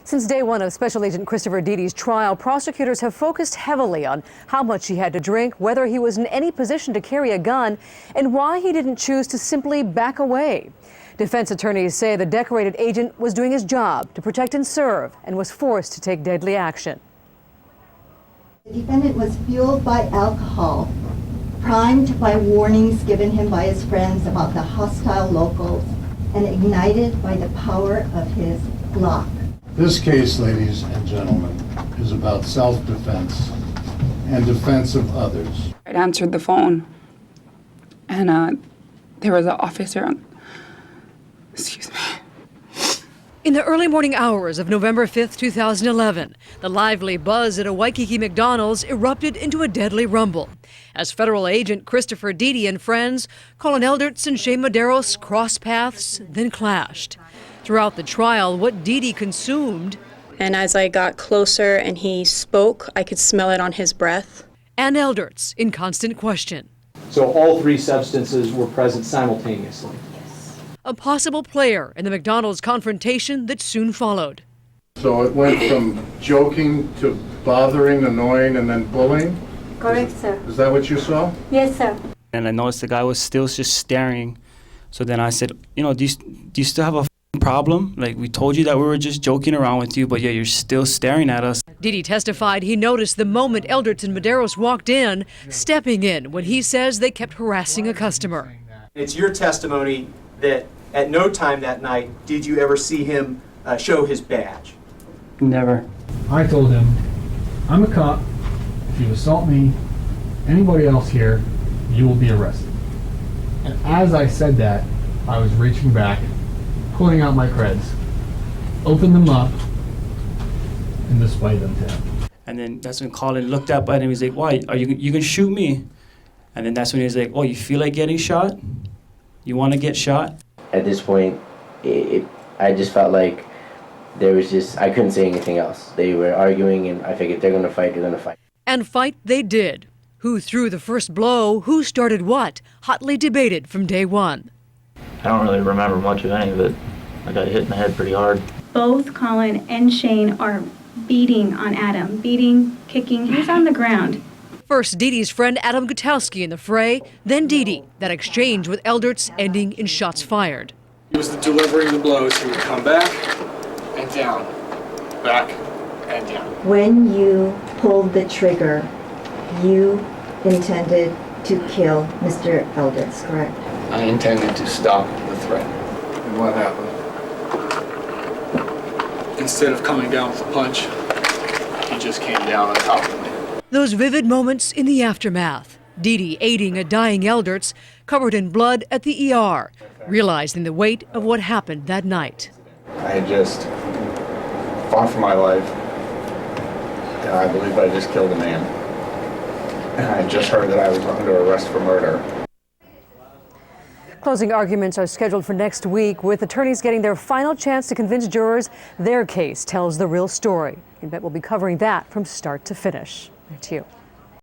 Since day one of Special Agent Christopher Deedy's trial, prosecutors have focused heavily on how much he had to drink, whether he was in any position to carry a gun, and why he didn't choose to simply back away. Defense attorneys say the decorated agent was doing his job to protect and serve and was forced to take deadly action. The defendant was fueled by alcohol, primed by warnings given him by his friends about the hostile locals, and ignited by the power of his Glock. This case, ladies and gentlemen, is about self-defense and defense of others. I answered the phone, and there was an officer on. Excuse me. In the early morning hours of November 5th, 2011, the lively buzz at a Waikiki McDonald's erupted into a deadly rumble as federal agent Christopher Deedy and friends, Colin Elderts and Shane Medeiros, crossed paths, then clashed. Throughout the trial, what Deedy consumed, and as I got closer and he spoke, I could smell it on his breath. And Elderts in constant question. So all three substances were present simultaneously. A possible player in the McDonald's confrontation that soon followed. So it went from joking to bothering, annoying, and then bullying? Correct, sir. Is that what you saw? Yes, sir. And I noticed the guy was still just staring. So then I said, you know, do you still have a problem? Like, we told you that we were just joking around with you, but yeah, you're still staring at us. Deedy testified he noticed the moment Elderts and Medeiros walked in, stepping in when he says they kept harassing a customer. It's your testimony that at no time that night did you ever see him show his badge? Never. I told him, I'm a cop. If you assault me, anybody else here, you will be arrested. And as I said that, I was reaching back, pulling out my creds, opened them up, and displayed them to him. And then that's when Colin looked up at him. He's like, why? Are you gonna shoot me? And then that's when he's like, oh, you feel like getting shot? You want to get shot? At this point, I just felt like I couldn't say anything else. They were arguing, and I figured they're going to fight, they're going to fight. And fight they did. Who threw the first blow, who started what, hotly debated from day one. I don't really remember much of any of it. I got hit in the head pretty hard. Both Colin and Shane are beating on Adam. Beating, kicking, he's on the ground. First, Deedy's friend Adam Gutowski in the fray, then Deedy. That exchange with Elderts ending in shots fired. He was delivering the blows. He would come back and down, back and down. When you pulled the trigger, you intended to kill Mr. Elderts, correct? I intended to stop the threat. And what happened? Instead of coming down with a punch, he just came down on top of me. Those vivid moments in the aftermath. Deedy aiding a dying Elderts, covered in blood at the ER, realizing the weight of what happened that night. I had just fought for my life, and I believe I just killed a man. And I just heard that I was under arrest for murder. Closing arguments are scheduled for next week, with attorneys getting their final chance to convince jurors their case tells the real story. You bet we'll be covering that from start to finish. Back to you.